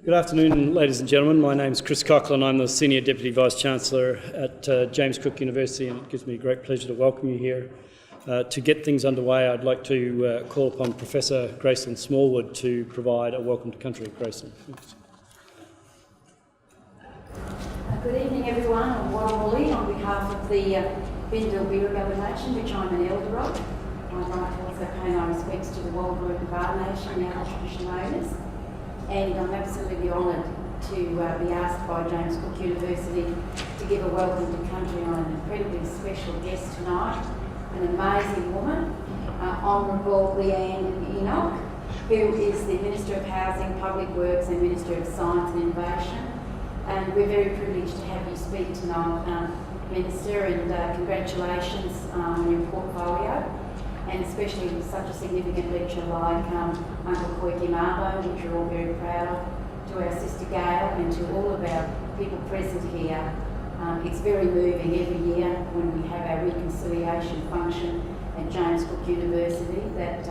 Good afternoon, ladies and gentlemen. My name is Chris Coughlin. I'm the Senior Deputy Vice-Chancellor at James Cook University, and it gives me great pleasure to welcome you here. To get things underway, I'd like to call upon Professor Gracelyn Smallwood to provide a welcome to country. Gracelyn. Thanks. Good evening, everyone. I'm Warrawalli on behalf of the Bindal-Birrabella Nation, which I'm an elder of. I'd like to also pay my respects to the Wallumbilla Bar Nation, the other traditional owners. And I'm absolutely honoured to be asked by James Cook University to give a welcome to country on an incredibly special guest tonight, an amazing woman, Honourable Leeanne Enoch, who is the Minister of Housing, Public Works and Minister of Science and Innovation. And we're very privileged to have you speak tonight, Minister, and congratulations on your portfolio. And especially with such a significant lecture like Uncle Koiki Mabo, which we're all very proud of, to our sister Gail and to all of our people present here. It's very moving every year when we have our reconciliation function at James Cook University that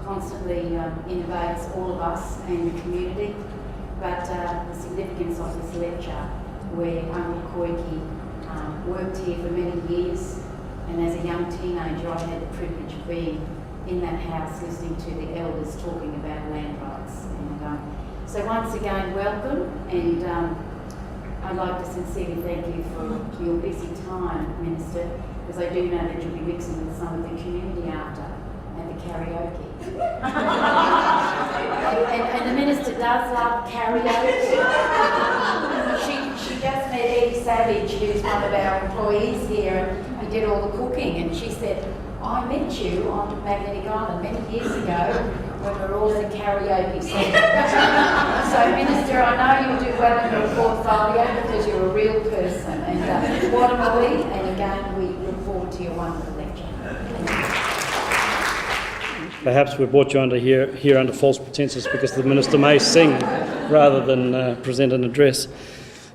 constantly innovates all of us and the community. But the significance of this lecture, where Uncle Koiki worked here for many years, and as a young teenager, I had the privilege of being in that house listening to the elders talking about land rights. And so once again, welcome, and I'd like to sincerely thank you for your busy time, Minister, because I do know that you'll be mixing with some of the community after and the karaoke. and the Minister does love karaoke. She just met Eddie Savage, who's one of our employees here, and did all the cooking, and she said, I met you on Magnetic Island many years ago when we were all at a karaoke centre. So, Minister, I know you'll do well in your portfolio because you're a real person, and what am we? And again, we look forward to your wonderful lecture. Perhaps we brought you here under false pretences because the Minister may sing rather than present an address.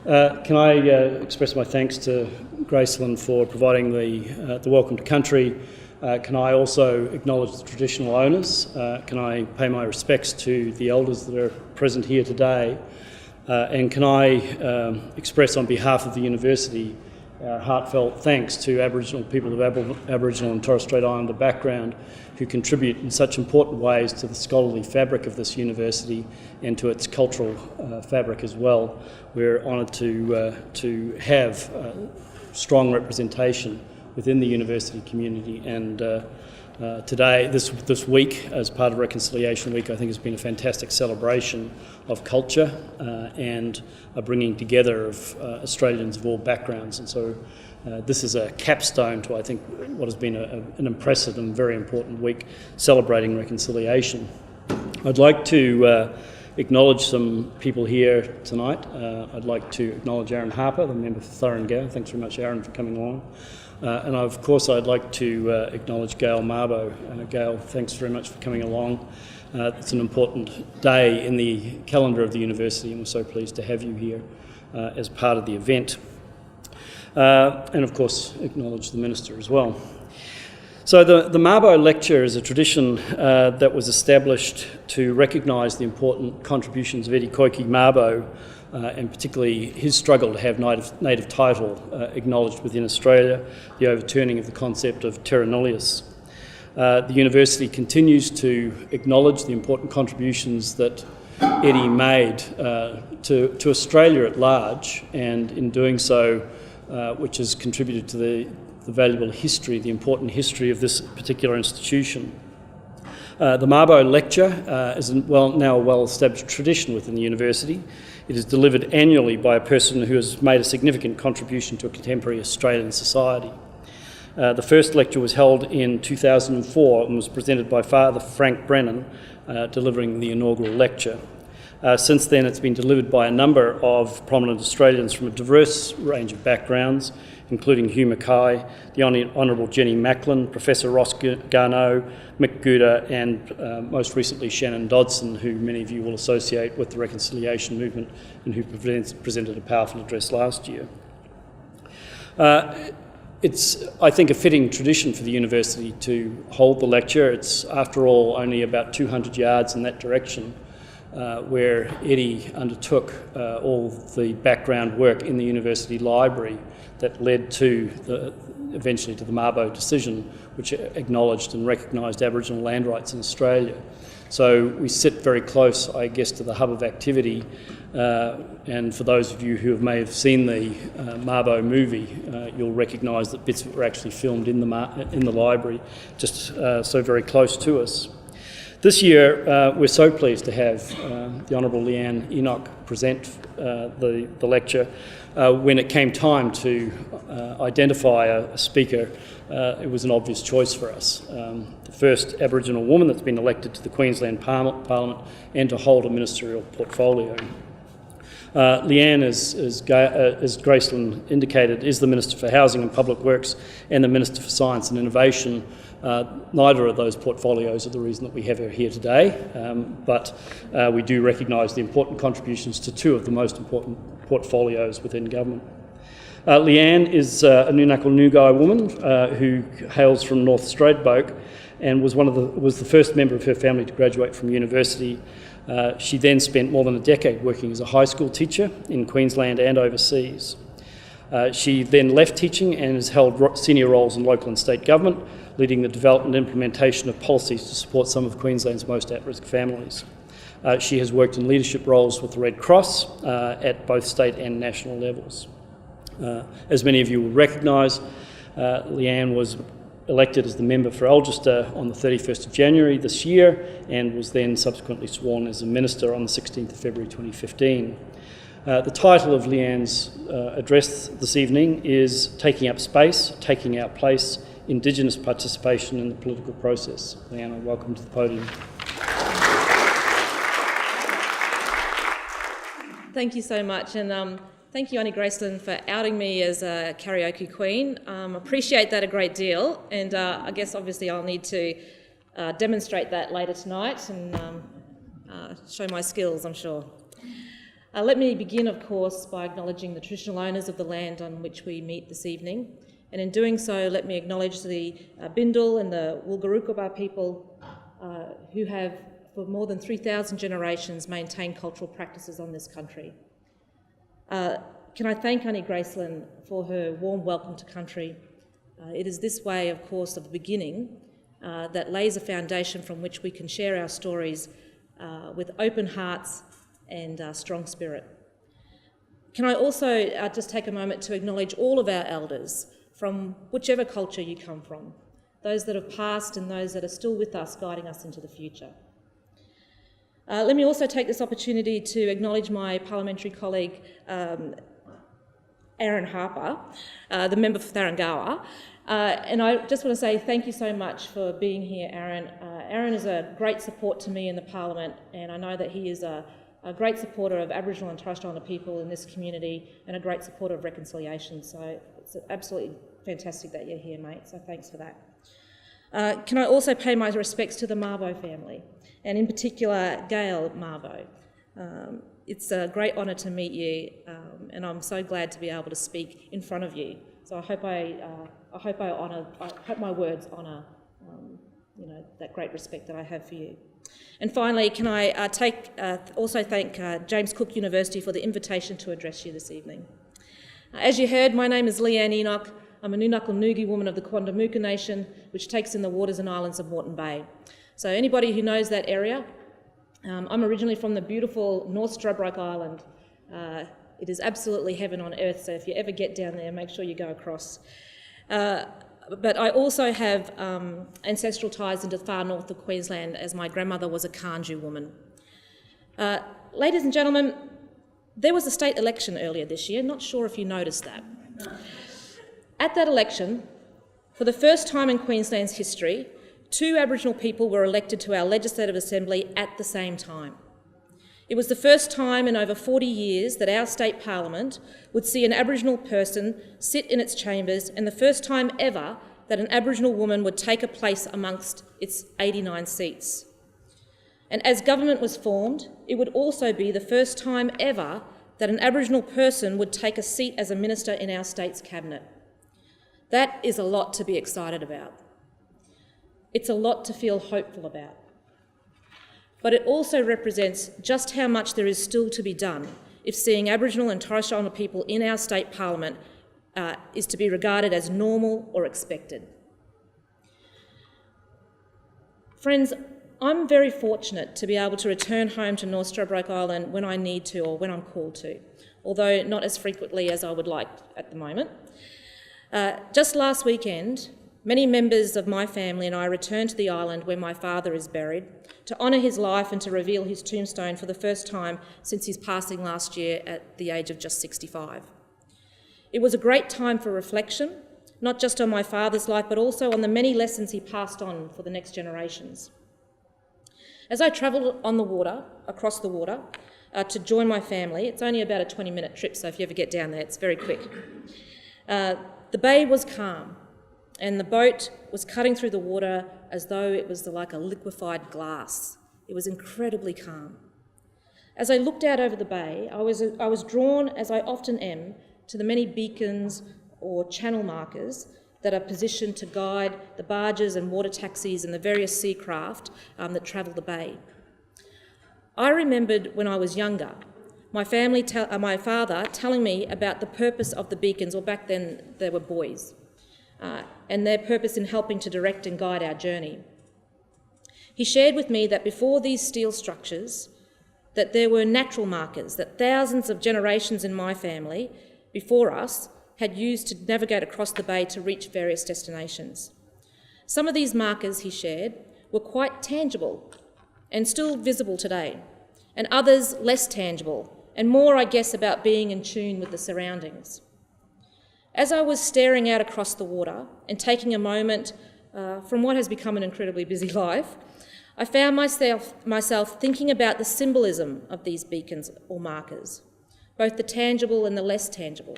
Can I express my thanks to Gracelyn for providing the welcome to country. Can I also acknowledge the traditional owners? Can I pay my respects to the elders that are present here today? And can I express on behalf of the university our heartfelt thanks to Aboriginal people of Aboriginal and Torres Strait Islander background who contribute in such important ways to the scholarly fabric of this university and to its cultural fabric as well. We're honoured to have strong representation within the university community, and today, this week, as part of Reconciliation Week, I think has been a fantastic celebration of culture and a bringing together of Australians of all backgrounds. And so this is a capstone to, I think, what has been an impressive and very important week celebrating reconciliation. I'd like to acknowledge some people here tonight. I'd like to acknowledge Aaron Harper, the member for Thurringau. Thanks very much, Aaron, for coming along. And of course, I'd like to acknowledge Gail Mabo. Gail, thanks very much for coming along. It's an important day in the calendar of the university, and we're so pleased to have you here as part of the event. And of course, acknowledge the Minister as well. So the Mabo lecture is a tradition that was established to recognise the important contributions of Eddie Koiki Mabo, and particularly his struggle to have native title acknowledged within Australia, the overturning of the concept of terra nullius. The university continues to acknowledge the important contributions that Eddie made to Australia at large, and in doing so, which has contributed to the valuable history, the important history of this particular institution. The Mabo lecture is now a well-established tradition within the university. It is delivered annually by a person who has made a significant contribution to a contemporary Australian society. The first lecture was held in 2004 and was presented by Father Frank Brennan, delivering the inaugural lecture. Since then, it's been delivered by a number of prominent Australians from a diverse range of backgrounds, including Hugh Mackay, the Honourable Jenny Macklin, Professor Ross Garneau, Mick Gooder, and most recently Shannon Dodson, who many of you will associate with the reconciliation movement and who presented a powerful address last year. It's, I think, a fitting tradition for the university to hold the lecture. It's, after all, only about 200 yards in that direction where Eddie undertook all the background work in the university library that led to eventually to the Mabo decision, which acknowledged and recognised Aboriginal land rights in Australia. So we sit very close, I guess, to the hub of activity. And for those of you who may have seen the Mabo movie, you'll recognise that bits of it were actually filmed in the library, just so very close to us. This year, we're so pleased to have the Honourable Leeanne Enoch present the lecture. When it came time to identify a speaker, it was an obvious choice for us. The first Aboriginal woman that's been elected to the Queensland Parliament and to hold a ministerial portfolio. Leeanne, as Gracelyn indicated, is the Minister for Housing and Public Works and the Minister for Science and Innovation. Neither of those portfolios are the reason that we have her here today, but we do recognise the important contributions to two of the most important portfolios within government. Leeanne is a Nunakal Nugai woman who hails from North Stradbroke and was the first member of her family to graduate from university. She then spent more than a decade working as a high school teacher in Queensland and overseas. She then left teaching and has held senior roles in local and state government, leading the development and implementation of policies to support some of Queensland's most at-risk families. She has worked in leadership roles with the Red Cross at both state and national levels. As many of you will recognise, Leeanne was elected as the member for Algester on the 31st of January this year and was then subsequently sworn as a minister on the 16th of February 2015. The title of Leeanne's address this evening is Taking Up Space, Taking Our Place, Indigenous Participation in the Political Process. Leeanne, welcome to the podium. Thank you so much, and thank you, Auntie Gracelyn, for outing me as a karaoke queen. Appreciate that a great deal, and I guess obviously I'll need to demonstrate that later tonight and show my skills, I'm sure. Let me begin, of course, by acknowledging the traditional owners of the land on which we meet this evening, and in doing so, let me acknowledge the Bindal and the Wulgarukaba people who have, for more than 3,000 generations, maintained cultural practices on this country. Can I thank Auntie Gracelyn for her warm welcome to country? It is this way, of course, of the beginning that lays a foundation from which we can share our stories with open hearts and strong spirit. Can I also just take a moment to acknowledge all of our elders from whichever culture you come from, those that have passed and those that are still with us, guiding us into the future. Let me also take this opportunity to acknowledge my parliamentary colleague, Aaron Harper, the member for Tharangawa. And I just want to say thank you so much for being here, Aaron. Aaron is a great support to me in the Parliament, and I know that he is a great supporter of Aboriginal and Torres Strait Islander people in this community and a great supporter of reconciliation. So it's absolutely fantastic that you're here, mate, so thanks for that. Can I also pay my respects to the Mabo family, and in particular Gail Mabo. It's a great honour to meet you, and I'm so glad to be able to speak in front of you. So I hope my words honour that great respect that I have for you. And finally, can I also thank James Cook University for the invitation to address you this evening. As you heard, my name is Leeanne Enoch. I'm a Nunakal Nugi woman of the Quandamooka Nation, which takes in the waters and islands of Moreton Bay. So anybody who knows that area, I'm originally from the beautiful North Stradbroke Island. It is absolutely heaven on earth, so if you ever get down there, make sure you go across. But I also have ancestral ties into the far north of Queensland, as my grandmother was a Kanju woman. Ladies and gentlemen, there was a state election earlier this year, not sure if you noticed that. At that election, for the first time in Queensland's history, 2 Aboriginal people were elected to our Legislative Assembly at the same time. It was the first time in over 40 years that our state parliament would see an Aboriginal person sit in its chambers, and the first time ever that an Aboriginal woman would take a place amongst its 89 seats. And as government was formed, it would also be the first time ever that an Aboriginal person would take a seat as a minister in our state's cabinet. That is a lot to be excited about. It's a lot to feel hopeful about. but it also represents just how much there is still to be done if seeing Aboriginal and Torres Strait Islander people in our state parliament is to be regarded as normal or expected. Friends, I'm very fortunate to be able to return home to North Stradbroke Island when I need to or when I'm called to, although not as frequently as I would like at the moment. Just last weekend, many members of my family and I returned to the island where my father is buried to honour his life and to reveal his tombstone for the first time since his passing last year at the age of just 65. It was a great time for reflection, not just on my father's life, but also on the many lessons he passed on for the next generations. As I travelled on the water, across the water, to join my family, it's only about a 20-minute trip, so if you ever get down there, it's very quick. The bay was calm, and the boat was cutting through the water as though it was like a liquefied glass. It was incredibly calm. As I looked out over the bay, I was drawn, as I often am, to the many beacons or channel markers that are positioned to guide the barges and water taxis and the various sea craft that travel the bay. I remembered when I was younger, my father telling me about the purpose of the beacons, or back then they were buoys, and their purpose in helping to direct and guide our journey. He shared with me that before these steel structures, that there were natural markers that thousands of generations in my family before us had used to navigate across the bay to reach various destinations. Some of these markers, he shared, were quite tangible and still visible today, and others less tangible and more, I guess, about being in tune with the surroundings. As I was staring out across the water and taking a moment from what has become an incredibly busy life, I found myself thinking about the symbolism of these beacons or markers, both the tangible and the less tangible.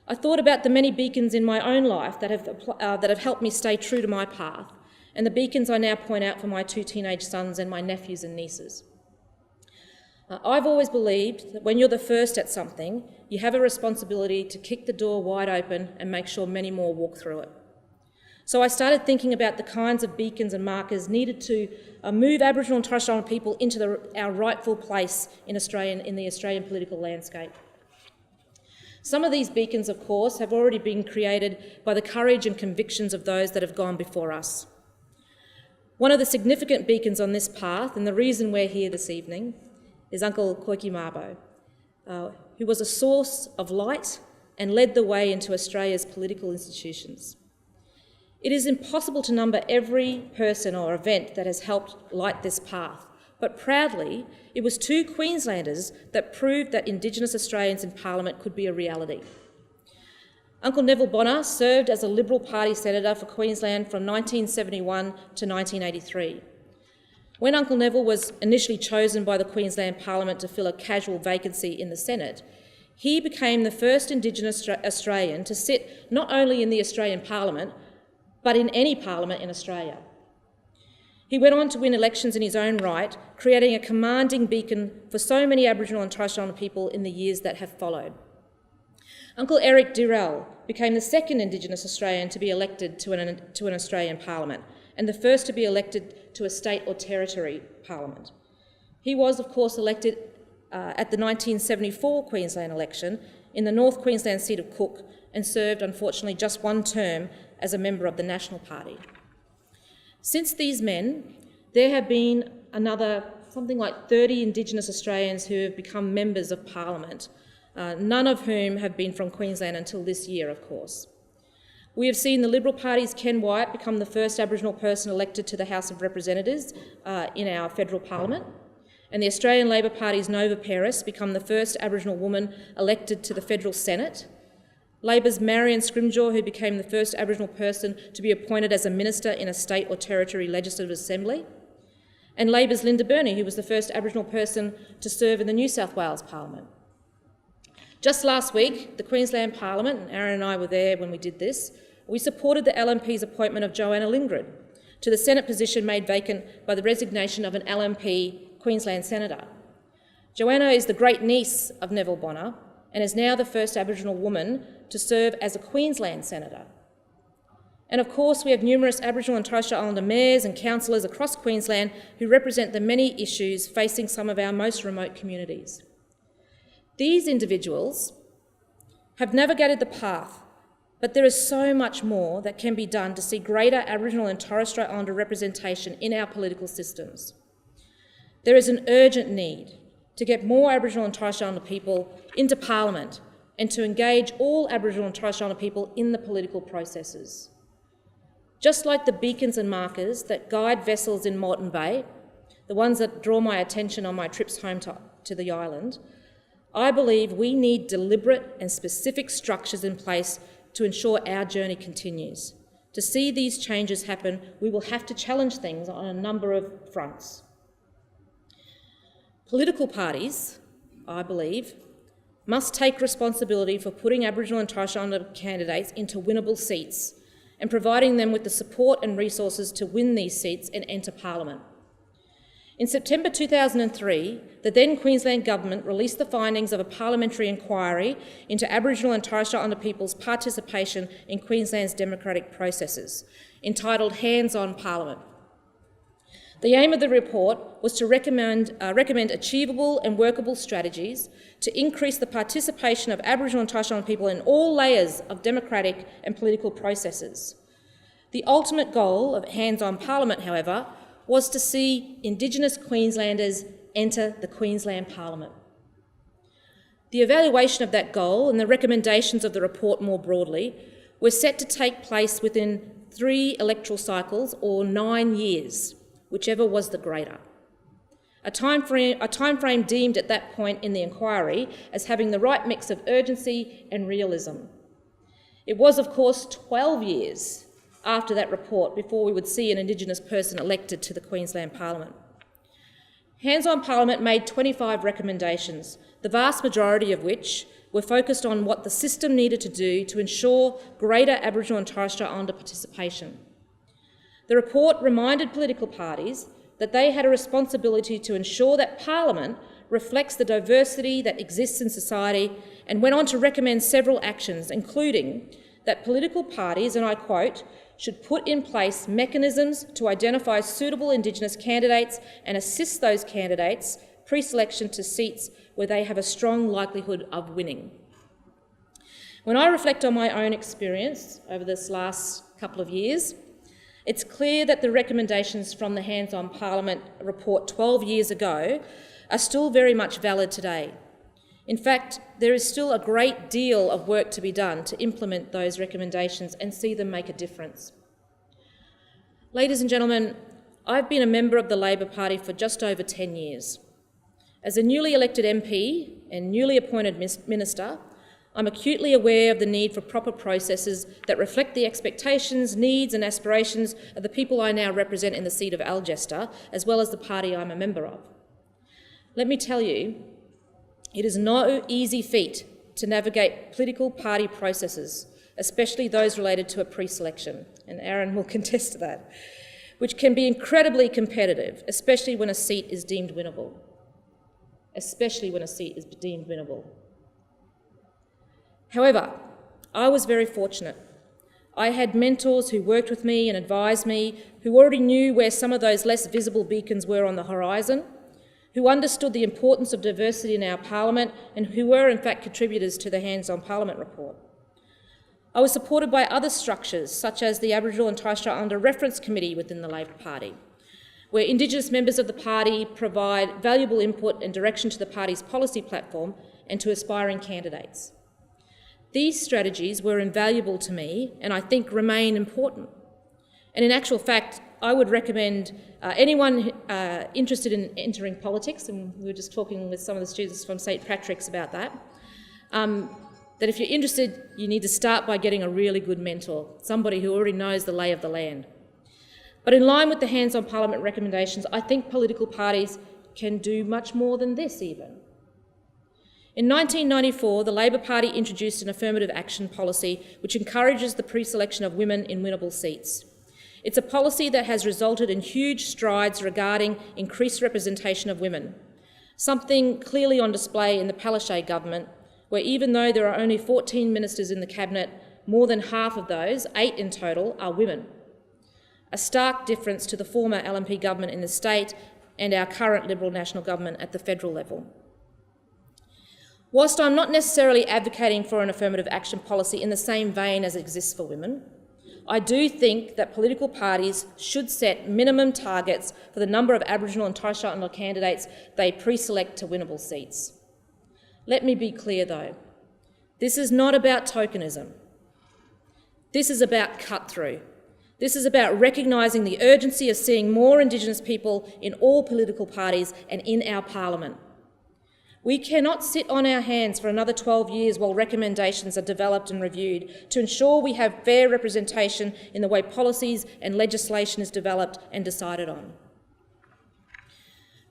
I thought about the many beacons in my own life that have helped me stay true to my path, and the beacons I now point out for my two teenage sons and my nephews and nieces. I've always believed that when you're the first at something, you have a responsibility to kick the door wide open and make sure many more walk through it. So I started thinking about the kinds of beacons and markers needed to move Aboriginal and Torres Strait Islander people into our rightful place in the Australian political landscape. Some of these beacons, of course, have already been created by the courage and convictions of those that have gone before us. One of the significant beacons on this path, and the reason we're here this evening, is Uncle Koiki Mabo, who was a source of light and led the way into Australia's political institutions. It is impossible to number every person or event that has helped light this path, but proudly, it was two Queenslanders that proved that Indigenous Australians in Parliament could be a reality. Uncle Neville Bonner served as a Liberal Party Senator for Queensland from 1971 to 1983. When Uncle Neville was initially chosen by the Queensland Parliament to fill a casual vacancy in the Senate, he became the first Indigenous Australian to sit not only in the Australian Parliament, but in any parliament in Australia. He went on to win elections in his own right, creating a commanding beacon for so many Aboriginal and Torres Strait Islander people in the years that have followed. Uncle Eric Durrell became the second Indigenous Australian to be elected to an Australian Parliament, and the first to be elected to a state or territory parliament. He was, of course, elected at the 1974 Queensland election in the North Queensland seat of Cook, and served, unfortunately, just one term as a member of the National Party. Since these men, there have been something like 30 Indigenous Australians who have become members of Parliament, none of whom have been from Queensland until this year, of course. We have seen the Liberal Party's Ken Wyatt become the first Aboriginal person elected to the House of Representatives in our federal parliament, and the Australian Labor Party's Nova Peris become the first Aboriginal woman elected to the federal Senate. Labor's Marion Scrimgeour, who became the first Aboriginal person to be appointed as a minister in a state or territory legislative assembly, and Labor's Linda Burney, who was the first Aboriginal person to serve in the New South Wales Parliament. Just last week, the Queensland Parliament, and Aaron and I were there when we did this, we supported the LNP's appointment of Joanna Lindgren to the Senate position made vacant by the resignation of an LNP Queensland Senator. Joanna is the great niece of Neville Bonner and is now the first Aboriginal woman to serve as a Queensland Senator. And of course, we have numerous Aboriginal and Torres Strait Islander mayors and councillors across Queensland who represent the many issues facing some of our most remote communities. These individuals have navigated the path, but there is so much more that can be done to see greater Aboriginal and Torres Strait Islander representation in our political systems. There is an urgent need to get more Aboriginal and Torres Strait Islander people into Parliament and to engage all Aboriginal and Torres Strait Islander people in the political processes. Just like the beacons and markers that guide vessels in Moreton Bay, the ones that draw my attention on my trips home to the island, I believe we need deliberate and specific structures in place to ensure our journey continues. To see these changes happen, we will have to challenge things on a number of fronts. Political parties, I believe, must take responsibility for putting Aboriginal and Torres Strait Islander candidates into winnable seats and providing them with the support and resources to win these seats and enter Parliament. In September 2003, the then Queensland Government released the findings of a parliamentary inquiry into Aboriginal and Torres Strait Islander people's participation in Queensland's democratic processes, entitled Hands on Parliament. The aim of the report was to recommend achievable and workable strategies to increase the participation of Aboriginal and Torres Strait Islander people in all layers of democratic and political processes. The ultimate goal of Hands on Parliament, however, was to see Indigenous Queenslanders enter the Queensland Parliament. The evaluation of that goal and the recommendations of the report more broadly were set to take place within 3 electoral cycles or 9 years, whichever was the greater. A timeframe deemed at that point in the inquiry as having the right mix of urgency and realism. It was, of course, 12 years after that report before we would see an Indigenous person elected to the Queensland Parliament. Hands on Parliament made 25 recommendations, the vast majority of which were focused on what the system needed to do to ensure greater Aboriginal and Torres Strait Islander participation. The report reminded political parties that they had a responsibility to ensure that Parliament reflects the diversity that exists in society, and went on to recommend several actions, including that political parties, and I quote, should put in place mechanisms to identify suitable Indigenous candidates and assist those candidates pre-selection to seats where they have a strong likelihood of winning. When I reflect on my own experience over this last couple of years, it's clear that the recommendations from the Hands on Parliament report 12 years ago are still very much valid today. In fact, there is still a great deal of work to be done to implement those recommendations and see them make a difference. Ladies and gentlemen, I've been a member of the Labor Party for just over 10 years. As a newly elected MP and newly appointed minister, I'm acutely aware of the need for proper processes that reflect the expectations, needs and aspirations of the people I now represent in the seat of Algester, as well as the party I'm a member of. Let me tell you, it is no easy feat to navigate political party processes, especially those related to a pre-selection, and Aaron will contest to that, which can be incredibly competitive, especially when a seat is deemed winnable. However, I was very fortunate. I had mentors who worked with me and advised me, who already knew where some of those less visible beacons were on the horizon, who understood the importance of diversity in our Parliament and who were in fact contributors to the Hands on Parliament report. I was supported by other structures such as the Aboriginal and Torres Strait Islander Reference Committee within the Labor Party, where Indigenous members of the party provide valuable input and direction to the party's policy platform and to aspiring candidates. These strategies were invaluable to me and I think remain important. And in actual fact, I would recommend anyone interested in entering politics, and we were just talking with some of the students from St Patrick's about that, that if you're interested, you need to start by getting a really good mentor, somebody who already knows the lay of the land. But in line with the Hands on Parliament recommendations, I think political parties can do much more than this even. In 1994, the Labor Party introduced an affirmative action policy which encourages the pre-selection of women in winnable seats. It's a policy that has resulted in huge strides regarding increased representation of women, something clearly on display in the Palaszczuk government, where even though there are only 14 ministers in the cabinet, more than half of those, 8 in total, are women. A stark difference to the former LNP government in the state and our current Liberal National Government at the federal level. Whilst I'm not necessarily advocating for an affirmative action policy in the same vein as exists for women, I do think that political parties should set minimum targets for the number of Aboriginal and Torres Strait Islander candidates they pre-select to winnable seats. Let me be clear though, this is not about tokenism. This is about cut-through. This is about recognising the urgency of seeing more Indigenous people in all political parties and in our parliament. We cannot sit on our hands for another 12 years while recommendations are developed and reviewed to ensure we have fair representation in the way policies and legislation is developed and decided on.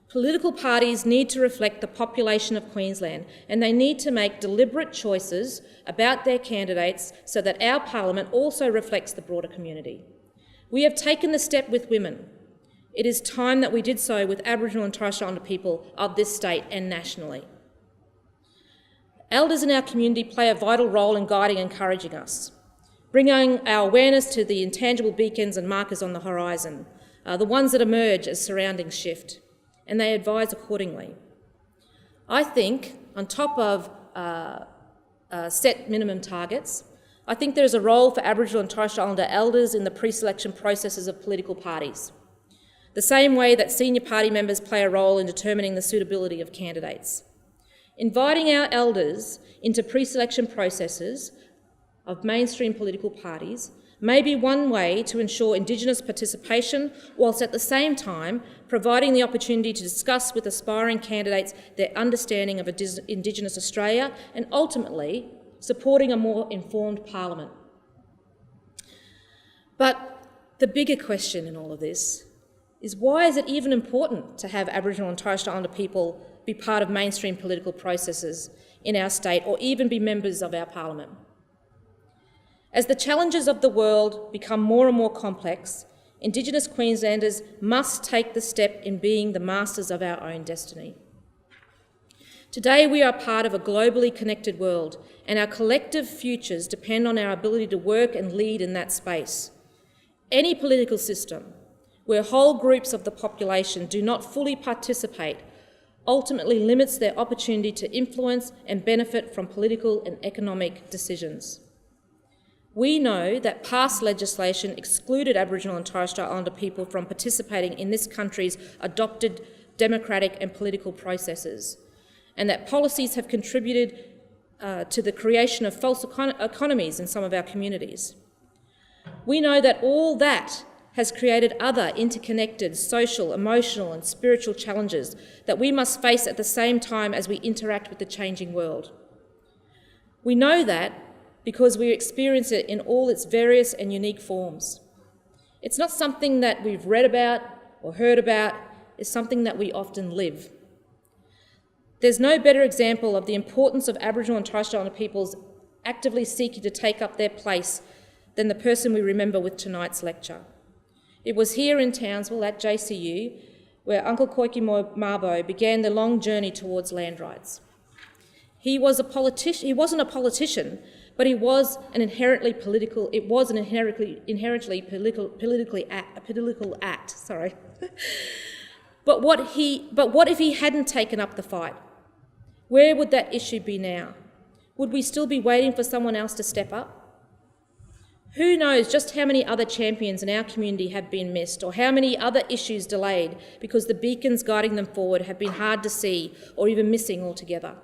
Political parties need to reflect the population of Queensland, and they need to make deliberate choices about their candidates so that our parliament also reflects the broader community. We have taken the step with women. It is time that we did so with Aboriginal and Torres Strait Islander people of this state and nationally. Elders in our community play a vital role in guiding and encouraging us, bringing our awareness to the intangible beacons and markers on the horizon, the ones that emerge as surroundings shift, and they advise accordingly. I think, on top of set minimum targets, I think there is a role for Aboriginal and Torres Strait Islander elders in the pre-selection processes of political parties, the same way that senior party members play a role in determining the suitability of candidates. Inviting our elders into pre-selection processes of mainstream political parties may be one way to ensure Indigenous participation, whilst at the same time providing the opportunity to discuss with aspiring candidates their understanding of Indigenous Australia and ultimately supporting a more informed parliament. But the bigger question in all of this is, why is it even important to have Aboriginal and Torres Strait Islander people be part of mainstream political processes in our state or even be members of our parliament? As the challenges of the world become more and more complex, Indigenous Queenslanders must take the step in being the masters of our own destiny. Today we are part of a globally connected world, and our collective futures depend on our ability to work and lead in that space. Any political system where whole groups of the population do not fully participate ultimately limits their opportunity to influence and benefit from political and economic decisions. We know that past legislation excluded Aboriginal and Torres Strait Islander people from participating in this country's adopted democratic and political processes, and that policies have contributed to the creation of false economies in some of our communities. We know that all that has created other interconnected social, emotional and spiritual challenges that we must face at the same time as we interact with the changing world. We know that because we experience it in all its various and unique forms. It's not something that we've read about or heard about, it's something that we often live. There's no better example of the importance of Aboriginal and Torres Strait Islander peoples actively seeking to take up their place than the person we remember with tonight's lecture. It was here in Townsville at JCU where Uncle Koiki Mabo began the long journey towards land rights. He wasn't a politician, but he was an inherently political. It was an inherently political act. Sorry. But what if he hadn't taken up the fight? Where would that issue be now? Would we still be waiting for someone else to step up? Who knows just how many other champions in our community have been missed, or how many other issues delayed because the beacons guiding them forward have been hard to see or even missing altogether.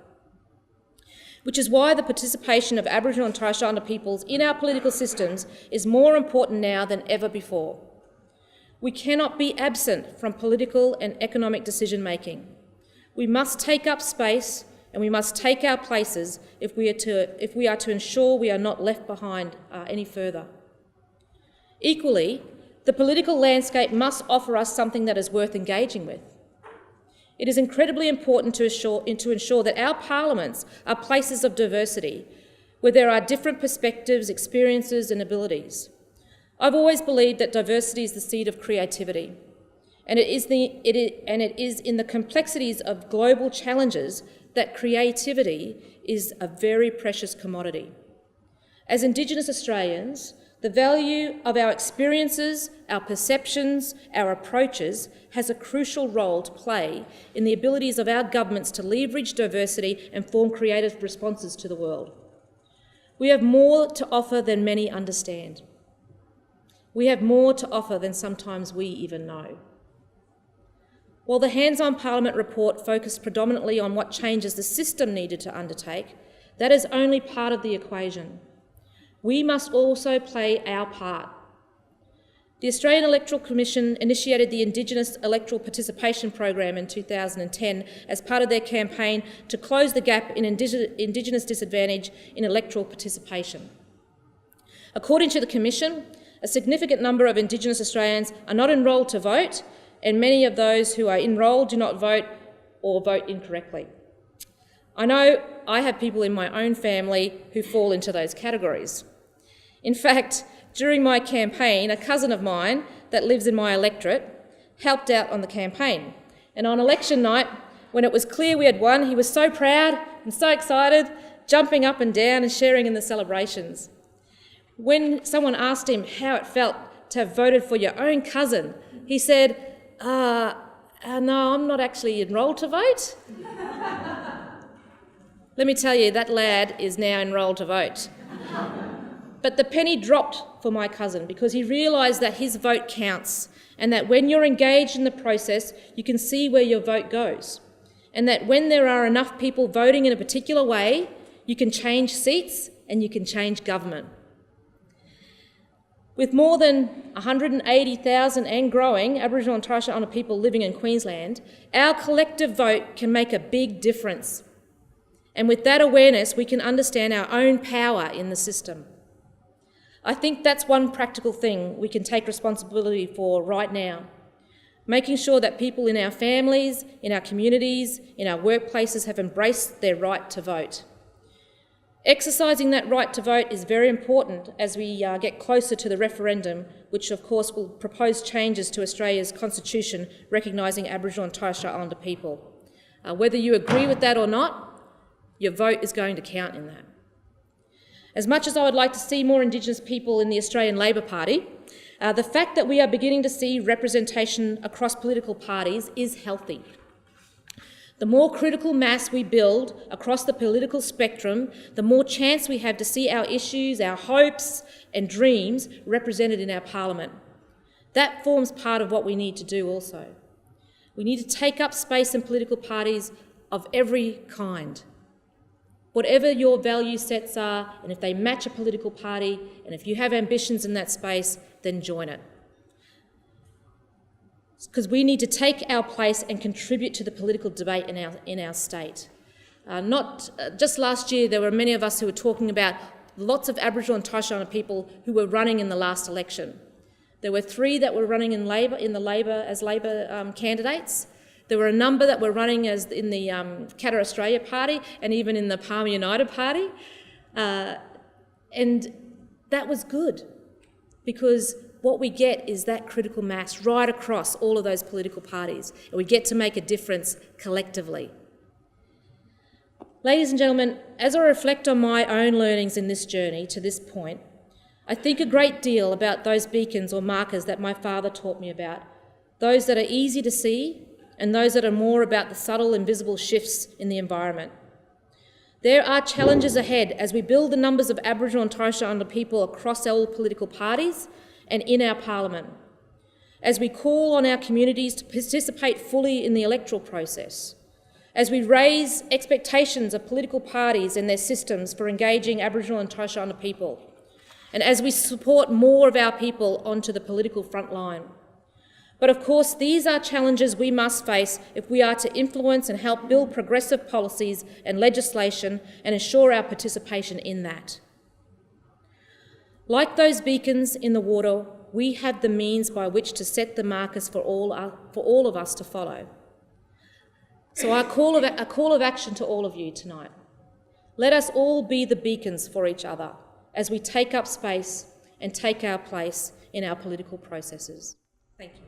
Which is why the participation of Aboriginal and Torres Strait Islander peoples in our political systems is more important now than ever before. We cannot be absent from political and economic decision making. We must take up space and we must take our places if we are to ensure we are not left behind any further. Equally, the political landscape must offer us something that is worth engaging with. It is incredibly important to ensure that our parliaments are places of diversity, where there are different perspectives, experiences and abilities. I've always believed that diversity is the seed of creativity, and it is in the complexities of global challenges that creativity is a very precious commodity. As Indigenous Australians, the value of our experiences, our perceptions, our approaches has a crucial role to play in the abilities of our governments to leverage diversity and form creative responses to the world. We have more to offer than many understand. We have more to offer than sometimes we even know. While the Hands-on Parliament report focused predominantly on what changes the system needed to undertake, that is only part of the equation. We must also play our part. The Australian Electoral Commission initiated the Indigenous Electoral Participation Program in 2010 as part of their campaign to close the gap in Indigenous disadvantage in electoral participation. According to the Commission, a significant number of Indigenous Australians are not enrolled to vote, and many of those who are enrolled do not vote or vote incorrectly. I know I have people in my own family who fall into those categories. In fact, during my campaign, a cousin of mine that lives in my electorate helped out on the campaign. And on election night, when it was clear we had won, he was so proud and so excited, jumping up and down and sharing in the celebrations. When someone asked him how it felt to have voted for your own cousin, he said, no, I'm not actually enrolled to vote. Let me tell you, that lad is now enrolled to vote. But the penny dropped for my cousin because he realised that his vote counts and that when you're engaged in the process, you can see where your vote goes. And that when there are enough people voting in a particular way, you can change seats and you can change government. With more than 180,000 and growing Aboriginal and Torres Strait Islander people living in Queensland, our collective vote can make a big difference. And with that awareness, we can understand our own power in the system. I think that's one practical thing we can take responsibility for right now, making sure that people in our families, in our communities, in our workplaces have embraced their right to vote. Exercising that right to vote is very important as we get closer to the referendum, which of course will propose changes to Australia's constitution recognising Aboriginal and Torres Strait Islander people. Whether you agree with that or not, your vote is going to count in that. As much as I would like to see more Indigenous people in the Australian Labor Party, the fact that we are beginning to see representation across political parties is healthy. The more critical mass we build across the political spectrum, the more chance we have to see our issues, our hopes and dreams represented in our parliament. That forms part of what we need to do also. We need to take up space in political parties of every kind. Whatever your value sets are, and if they match a political party, and if you have ambitions in that space, then join it. Because we need to take our place and contribute to the political debate in our state. Just last year, there were many of us who were talking about lots of Aboriginal and Torres Strait Islander people who were running in the last election. There were 3 that were running as Labor candidates. There were a number that were running as in the Katter Australia Party and even in the Palmer United Party. And that was good because what we get is that critical mass right across all of those political parties, and we get to make a difference collectively. Ladies and gentlemen, as I reflect on my own learnings in this journey to this point, I think a great deal about those beacons or markers that my father taught me about, those that are easy to see and those that are more about the subtle, invisible shifts in the environment. There are challenges ahead as we build the numbers of Aboriginal and Torres Strait Islander people across all political parties and in our parliament, as we call on our communities to participate fully in the electoral process, as we raise expectations of political parties and their systems for engaging Aboriginal and Torres Strait Islander people, and as we support more of our people onto the political front line. But of course, these are challenges we must face if we are to influence and help build progressive policies and legislation and ensure our participation in that. Like those beacons in the water, we have the means by which to set the markers for all of us to follow. So a call of action to all of you tonight. Let us all be the beacons for each other as we take up space and take our place in our political processes. Thank you.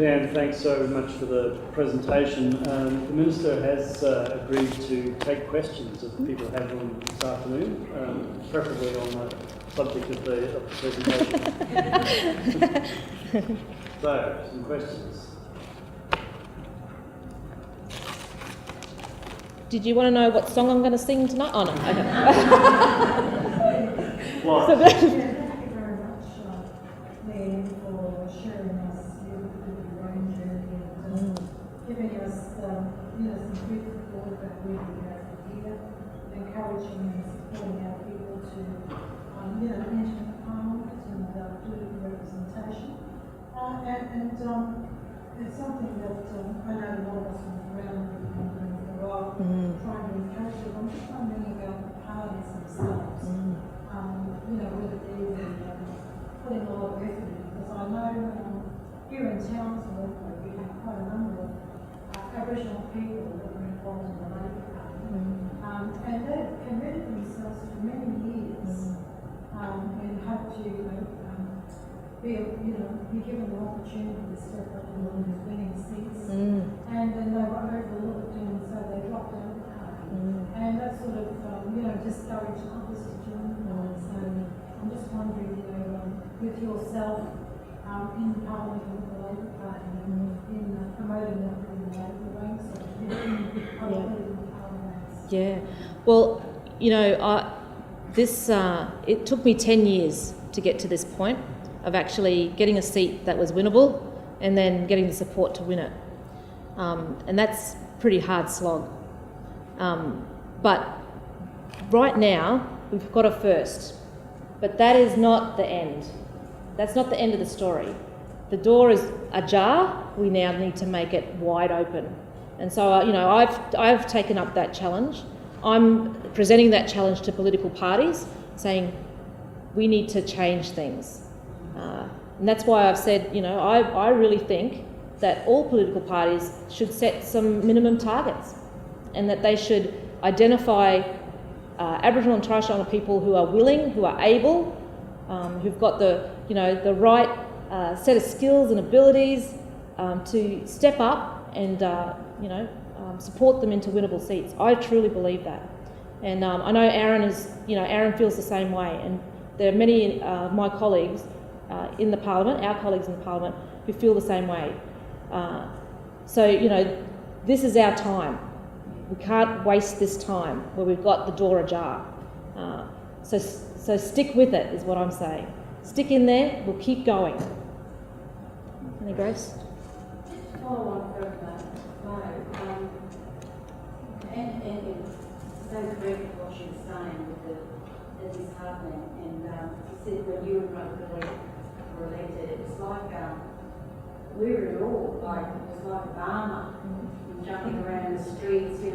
Leeanne, thanks so much for the presentation. The Minister has agreed to take questions if people have them this afternoon, preferably on the subject of the presentation. So, some questions. Did you want to know what song I'm going to sing tonight? Oh, no. Okay. What? Thank you very much, Leeanne, for sharing us your range and giving us, some food for thought that we have here, encouraging and supporting our people to, enter Parliament and do representation. It's something that I know a lot of us on the ground have been doing for a while, trying to encourage them. I'm just wondering about the parties themselves. Whether they're putting a lot of effort in, because I know here in Townsville we have quite a number of Aboriginal people that are involved in the Labor Party, and they've committed themselves for many years and hope to be given the opportunity to step up to one of these winning seats, and then they were overlooked, and so they dropped out of the party, and that sort of discouraged others to join the party. So I'm just wondering, with yourself in Parliament with the Labor Party, in promoting that in the Labor ranks, or in political parliaments. Yeah. Well, it took me 10 years to get to this point of actually getting a seat that was winnable and then getting the support to win it. And that's pretty hard slog. But right now, we've got a first. But that is not the end. That's not the end of the story. The door is ajar. We now need to make it wide open. And so, I've taken up that challenge. I'm presenting that challenge to political parties, saying we need to change things. And that's why I've said, I really think that all political parties should set some minimum targets, and that they should identify Aboriginal and Torres Strait Islander people who are willing, who are able, who've got the right set of skills and abilities to step up and support them into winnable seats. I truly believe that, and I know Aaron feels the same way, and there are many of my colleagues in the Parliament, our colleagues in the Parliament, who feel the same way. So this is our time. We can't waste this time where we've got the door ajar. So stick with it, is what I'm saying. Stick in there, we'll keep going. Any Grace? Follow on from that, and so correct what she was saying with that is happening. And you said when you were elected, it was like we were at all, it was like Obama, jumping around the streets, and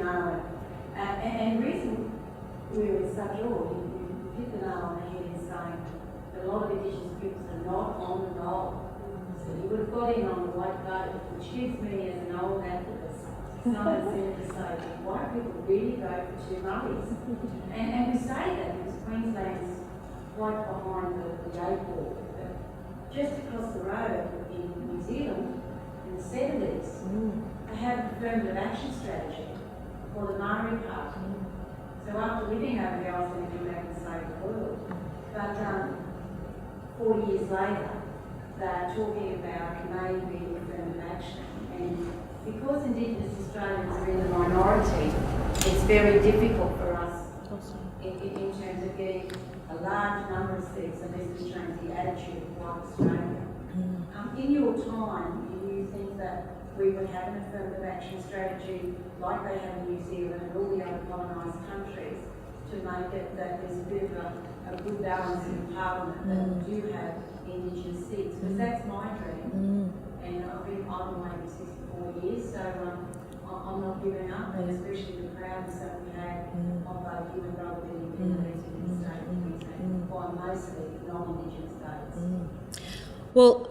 the reason we were in such awe, you hit the nail on the head in saying that a lot of Indigenous peoples are not on the roll. So you would have got in on the white vote, which gives me, as an old activist, some incentive to say, white people really vote for two mummies. And we say that because Queensland's right behind the eight ball. But just across the road in New Zealand, in the 70s, they had an affirmative action strategy for the Maori Party. So after living over there, I was going to come back and save the world. But 40 years later, they're talking about maybe affirmative action. And because Indigenous Australians are in the minority, it's very difficult for us in terms of getting a large number of seats unless we change the attitude of white Australia. In your time, do you think that we would have an affirmative action strategy like they have in New Zealand and all the other colonised countries to make it that there's a bit of a good balance in Parliament that we do have Indigenous seats? Because that's my dream, and I've been waiting 64 years, so I'm not giving up, and especially the proudness that we have of you and brother independent in the state of Queensland, by mostly non-Indigenous states. Well,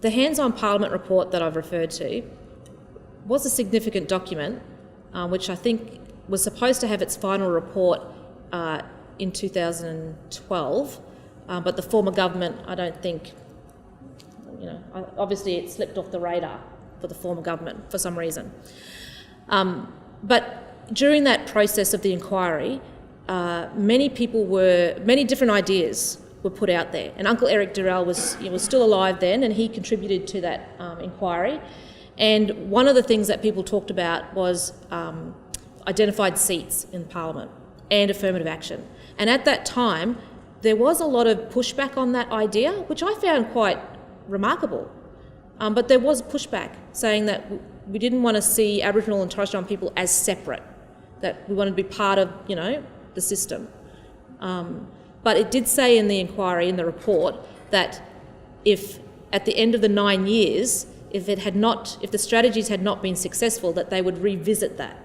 the Hands-on Parliament report that I've referred to was a significant document, which I think was supposed to have its final report in 2012, but the former government, I don't think, obviously it slipped off the radar for the former government for some reason. But during that process of the inquiry, many different ideas were put out there, and Uncle Eric Durrell was still alive then, and he contributed to that inquiry. And one of the things that people talked about was identified seats in Parliament and affirmative action. And at that time, there was a lot of pushback on that idea, which I found quite remarkable. But there was pushback saying that we didn't want to see Aboriginal and Torres Strait people as separate, that we wanted to be part of, the system. But it did say in the inquiry, in the report, that if at the end of the 9 years, if the strategies had not been successful, that they would revisit that.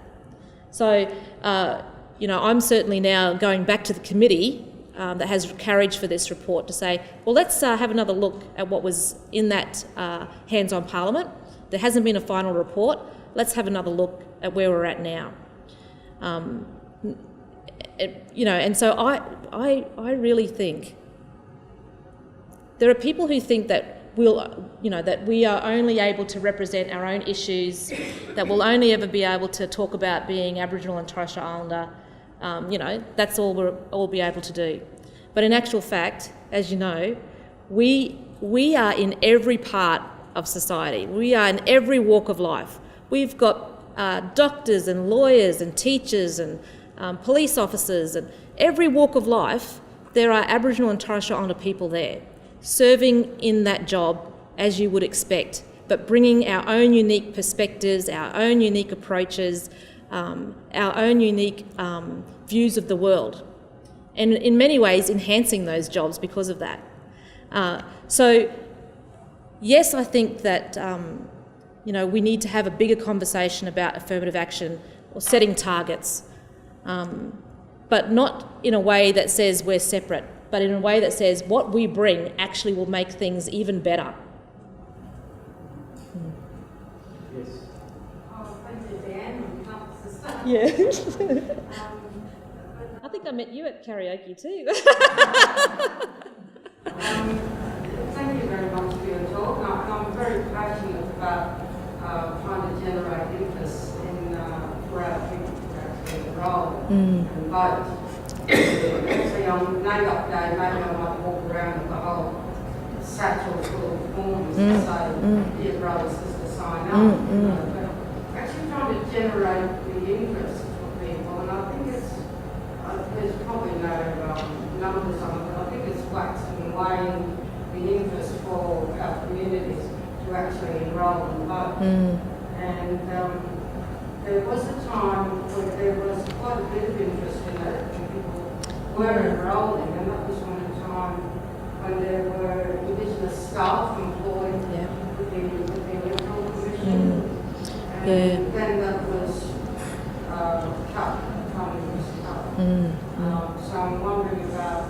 So, I'm certainly now going back to the committee that has carriage for this report to say, well, let's have another look at what was in that hands-on Parliament. There hasn't been a final report. Let's have another look at where we're at now. And so I really think there are people who think that that we are only able to represent our own issues, that we'll only ever be able to talk about being Aboriginal and Torres Strait Islander. That's all we'll be able to do. But in actual fact, as you know, we are in every part of society. We are in every walk of life. We've got doctors and lawyers and teachers and police officers, and every walk of life, there are Aboriginal and Torres Strait Islander people there, serving in that job as you would expect, but bringing our own unique perspectives, our own unique approaches, our own unique views of the world, and in many ways enhancing those jobs because of that. So, yes, I think that we need to have a bigger conversation about affirmative action or setting targets, but not in a way that says we're separate, but in a way that says what we bring actually will make things even better. Yes. Thank you, Leeanne. Yeah. I think I met you at karaoke too. Thank you very much for your talk. I'm very passionate about trying to generate interest in for our people to actually enrol and vote. Actually, on NAIDOC Day, maybe I might walk around with the whole satchel full of forms and say, dear brother, sister, sign up. But actually trying to generate the interest for people, and I think there's probably no numbers on it, but I think it's waxing and waning the interest for our communities to actually enrol and vote. And there was a time when there was quite a bit of interest in it, and people were enrolling, and that was when a time when there were Indigenous staff employed with the Electoral Commission. And then that was cut, funding was cut. So I'm wondering about,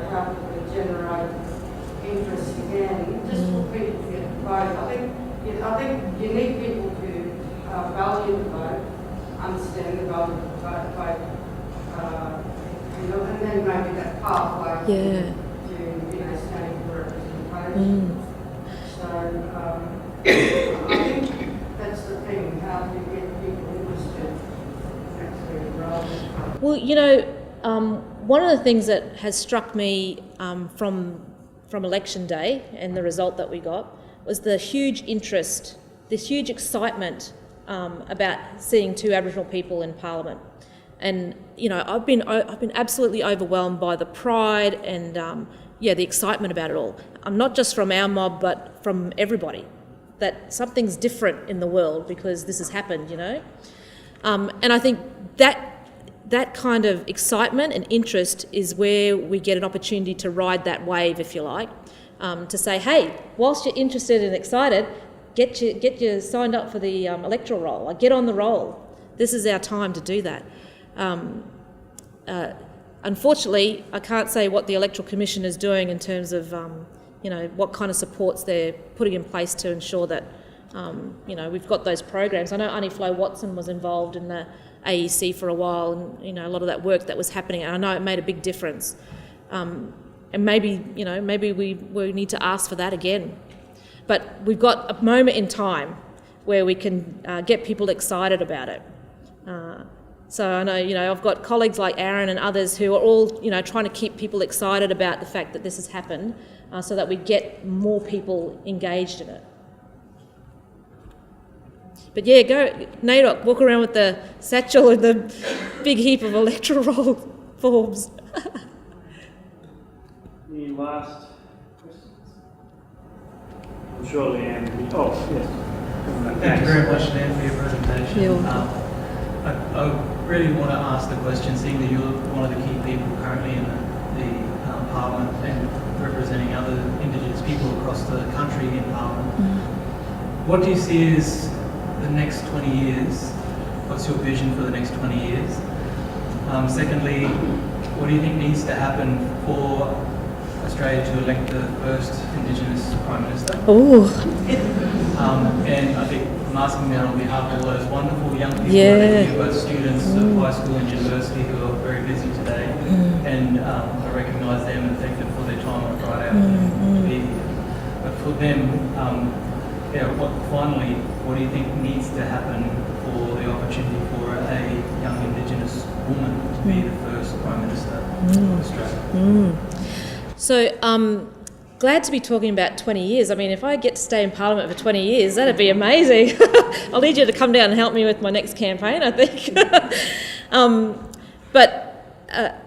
how we could generate interest again, just for people to get to vote. I think you need people to value the vote, understand the value of the vote, and then maybe that pathway to standing for representation. So I think that's the thing, how to get people interested in actually enrolling. Well, one of the things that has struck me from election day and the result that we got was the huge interest, this huge excitement about seeing two Aboriginal people in Parliament. And I've been absolutely overwhelmed by the pride and the excitement about it all. Not just from our mob, but from everybody. That something's different in the world because this has happened, And I think that kind of excitement and interest is where we get an opportunity to ride that wave, if you like, to say, hey, whilst you're interested and excited, get you signed up for the electoral roll. Get on the roll. This is our time to do that. Unfortunately, I can't say what the Electoral Commission is doing in terms of, what kind of supports they're putting in place to ensure that, we've got those programs. I know Auntie Flo Watson was involved in the AEC for a while, and a lot of that work that was happening, and I know it made a big difference. And maybe we need to ask for that again, But we've got a moment in time where we can get people excited about it. So I know, I've got colleagues like Aaron and others who are all, trying to keep people excited about the fact that this has happened, so that we get more people engaged in it. But yeah, go, NAIDOC, walk around with the satchel and the big heap of electoral roll forms. Any last questions? I'm sure Leeanne. Oh, yes. Thank you very much, Leeanne, for your presentation. You're welcome. I really want to ask the question, seeing that you're one of the key people currently in the Parliament and representing other Indigenous people across the country in Parliament. What do you see as the next 20 years? What's your vision for the next 20 years? Secondly, what do you think needs to happen for Australia to elect the first Indigenous Prime Minister? Oh. And I think I'm asking that on behalf of all those wonderful young people Yeah. here, both students of high school and university who are very busy today, and I recognise them and thank them for their time on Friday afternoon to be here. But for them, finally, what do you think needs to happen for the opportunity for a young Indigenous woman to be the first Prime Minister of Australia? So, glad to be talking about 20 years. I mean, if I get to stay in Parliament for 20 years, that'd be amazing. I'll need you to come down and help me with my next campaign, I think. But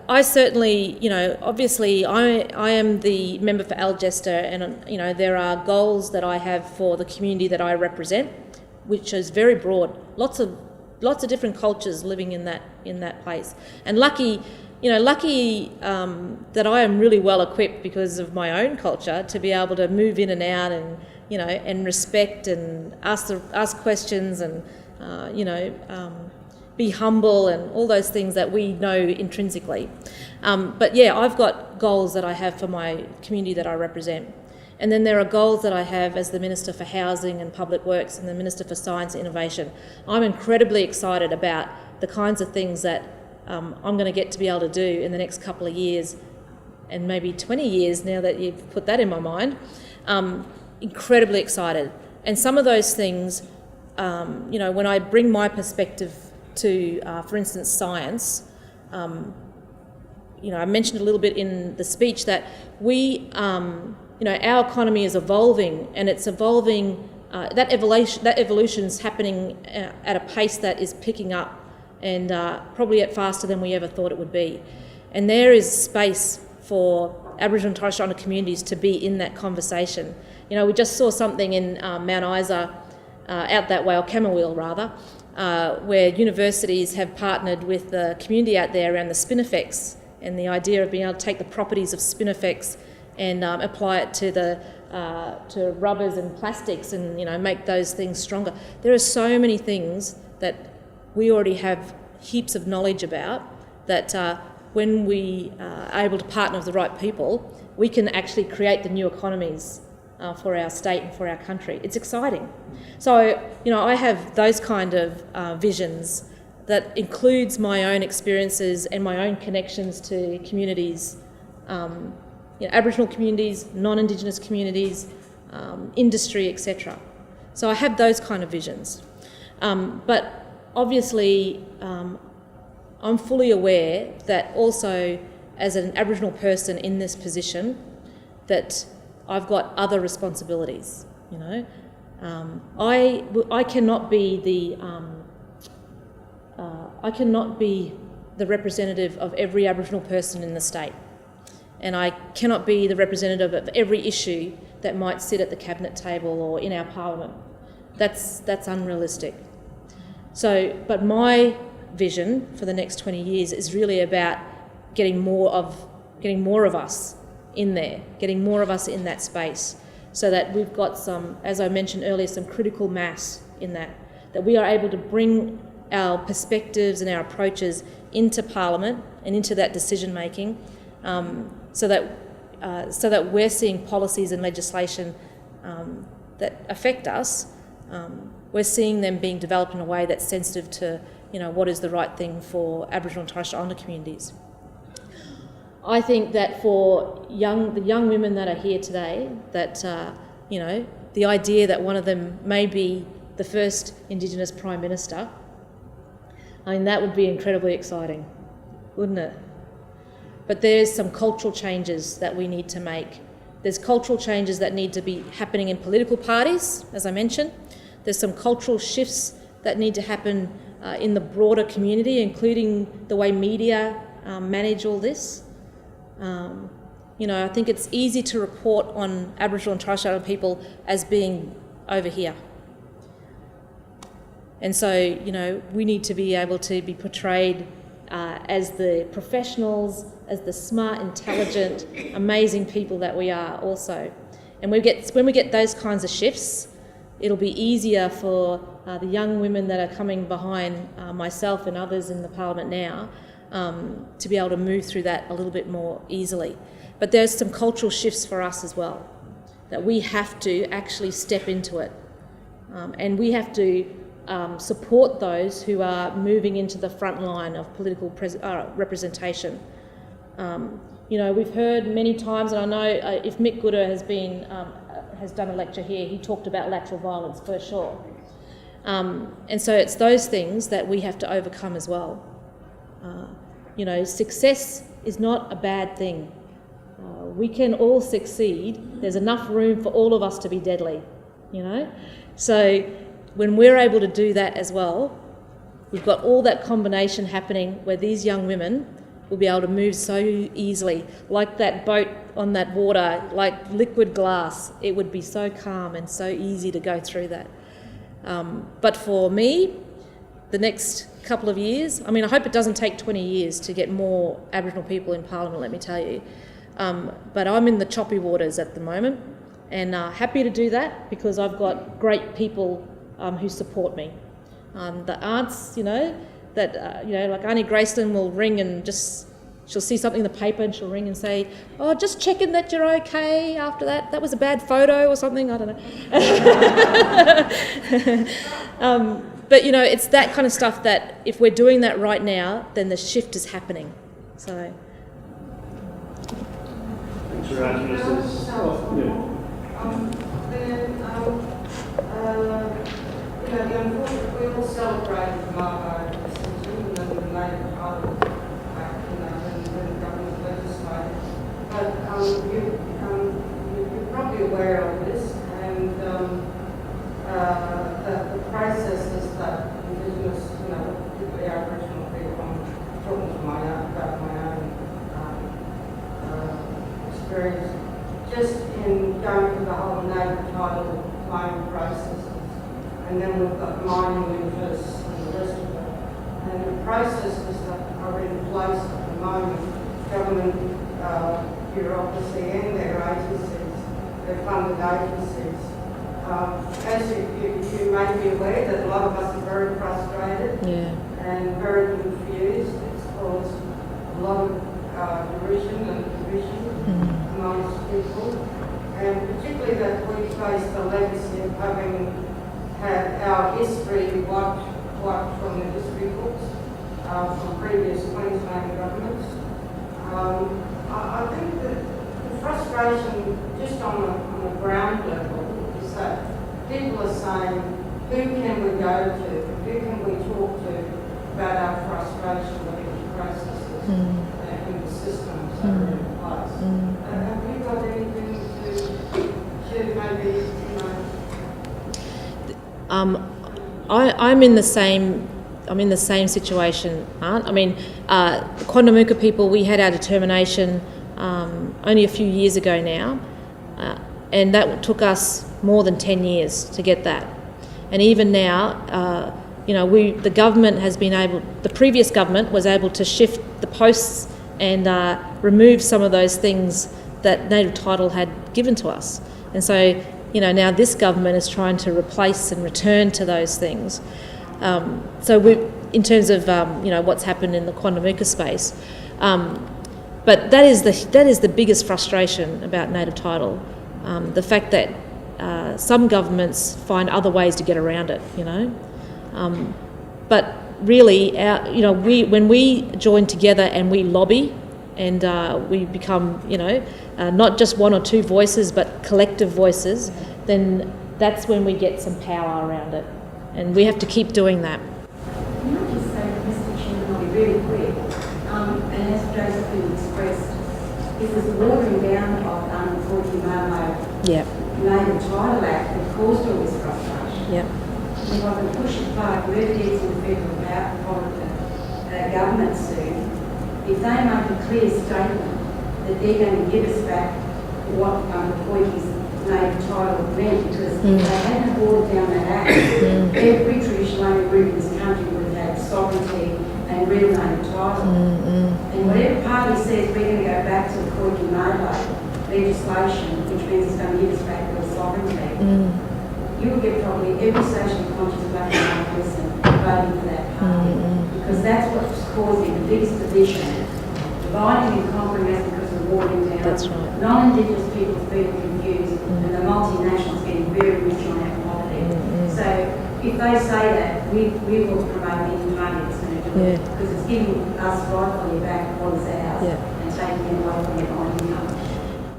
I certainly, obviously I am the member for Algester, and, there are goals that I have for the community that I represent, which is very broad. Lots of different cultures living in that place. And lucky that I am really well equipped because of my own culture to be able to move in and out and, and respect and ask questions and, be humble and all those things that we know intrinsically. But yeah, I've got goals that I have for my community that I represent. And then there are goals that I have as the Minister for Housing and Public Works and the Minister for Science and Innovation. I'm incredibly excited about the kinds of things that I'm going to get to be able to do in the next couple of years and maybe 20 years now that you've put that in my mind. Incredibly excited. And some of those things, when I bring my perspective to, for instance, science, I mentioned a little bit in the speech that we, our economy is evolving, and it's evolving, that evolution is happening at a pace that is picking up, and probably at faster than we ever thought it would be. And there is space for Aboriginal and Torres Strait Islander communities to be in that conversation. We just saw something in Mount Isa, out that way, or Camberwell rather, where universities have partnered with the community out there around the spinifex and the idea of being able to take the properties of spinifex and apply it to to rubbers and plastics and make those things stronger. There are so many things that we already have heaps of knowledge about that when we are able to partner with the right people, we can actually create the new economies for our state and for our country. It's exciting. So, I have those kind of visions that includes my own experiences and my own connections to communities, Aboriginal communities, non-Indigenous communities, industry, etc. So I have those kind of visions. But obviously, I'm fully aware that also as an Aboriginal person in this position, that I've got other responsibilities. I cannot be the representative of every Aboriginal person in the state, and I cannot be the representative of every issue that might sit at the cabinet table or in our parliament. That's unrealistic. So, but my vision for the next 20 years is really about getting more of us in there, getting more of us in that space, so that we've got some, as I mentioned earlier, some critical mass in that we are able to bring our perspectives and our approaches into Parliament and into that decision making, so that we're seeing policies and legislation that affect us. We're seeing them being developed in a way that's sensitive to, what is the right thing for Aboriginal and Torres Strait Islander communities. I think that for the young women that are here today, that the idea that one of them may be the first Indigenous Prime Minister, I mean, that would be incredibly exciting, wouldn't it? But there's some cultural changes that we need to make. There's cultural changes that need to be happening in political parties, as I mentioned. There's some cultural shifts that need to happen in the broader community, including the way media manage all this. I think it's easy to report on Aboriginal and Torres Strait Islander people as being over here. And so, we need to be able to be portrayed as the professionals, as the smart, intelligent, amazing people that we are also. And when we get those kinds of shifts, it'll be easier for the young women that are coming behind myself and others in the Parliament now to be able to move through that a little bit more easily. But there's some cultural shifts for us as well, that we have to actually step into it. And we have to support those who are moving into the front line of political representation. We've heard many times, and I know if Mick Gooder has done a lecture here, he talked about lateral violence for sure. And so it's those things that we have to overcome as well. Success is not a bad thing. We can all succeed. There's enough room for all of us to be deadly, So when we're able to do that as well, we've got all that combination happening where these young women will be able to move so easily, like that boat on that water, like liquid glass. It would be so calm and so easy to go through that. But for me, the next couple of years, I hope it doesn't take 20 years to get more Aboriginal people in Parliament, let me tell you. But I'm in the choppy waters at the moment, and happy to do that because I've got great people who support me. The aunts, like Auntie Graceland will ring and she'll see something in the paper and she'll ring and say, "Oh, just checking that you're okay after that. That was a bad photo or something, I don't know." But, it's that kind of stuff that if we're doing that right now, then the shift is happening. So. Thanks for answering this. We all celebrated Mabo decision and the native title back, when the government legislated. But you're probably aware of this, and the processes that Indigenous, particularly Aboriginal people, I'm talking about my own experience, just in going through the whole native title claim processes. And then we've got mining interests and the rest of it. And the processes that are in place at the moment, government bureaucracy and their agencies, their funded agencies. As you may be aware that a lot of us are very frustrated and very confused. It's caused a lot of derision and division amongst people. And particularly that we face the legacy of having had our history wiped from the history books from previous Queensland governments. I think that the frustration just on a ground level is that people are saying, who can we go to, who can we talk to about our frustration with these processes and the systems that are in place. Have you got anything to maybe, I'm in the same situation, Aunt. The Quandamooka people, we had our determination only a few years ago now, and that took us more than 10 years to get that. And even now, the government has been able, the previous government was able to shift the posts and remove some of those things that native title had given to us. And so, now this government is trying to replace and return to those things. In terms of what's happened in the Quandamooka space, but that is the biggest frustration about native title, the fact that some governments find other ways to get around it. But really, when we join together and we lobby, and we become, not just one or two voices, but collective voices, then that's when we get some power around it. And we have to keep doing that. Can I just say, Mr. Chairman, I'll be really quick, and as Josephine expressed, it was the watering down of the Koiki Mabo Yeah, Native Title Act that caused all this frustration. yeah, If I can push it forward, whoever gets in the federal government soon, if they make a clear statement that they're going to give us back what Koiki's native title meant, because if they hadn't watered down that act, every traditional owner group in this country would have had sovereignty and real native title. And whatever party says we're going to go back to the Koiki Mabo legislation, which means it's going to give us back real sovereignty, you'll get probably every socially conscious black and white person voting for that party. Because that's what's causing the biggest division, dividing and conquering us because of watering down. That's right. Non-Indigenous people feel confused, and the multinationals getting very rich on our property. So if they say that, we will promote any party that's going to do it, because it's giving us rightfully back what is ours and taking it away from their own income.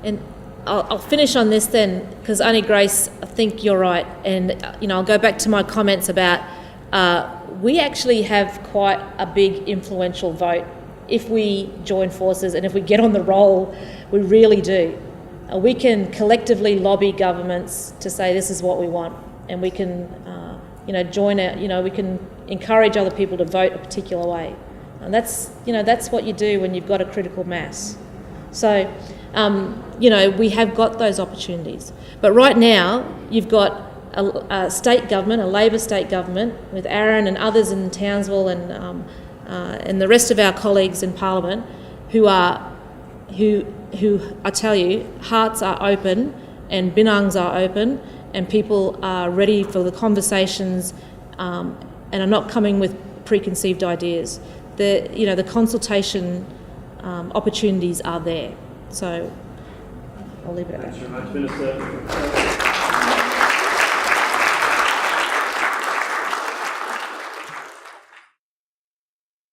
And I'll finish on this then, because only Grace, I think you're right. And, I'll go back to my comments about we actually have quite a big influential vote if we join forces and if we get on the roll. We really do. We can collectively lobby governments to say this is what we want, and we can, join it. We can encourage other people to vote a particular way, and that's what you do when you've got a critical mass. So, we have got those opportunities. But right now, you've got a state government, a Labor state government, with Aaron and others in Townsville and the rest of our colleagues in Parliament, who I tell you, hearts are open and binangs are open, and people are ready for the conversations and are not coming with preconceived ideas. The consultation opportunities are there. So I'll leave it at that. Thanks very much, Minister.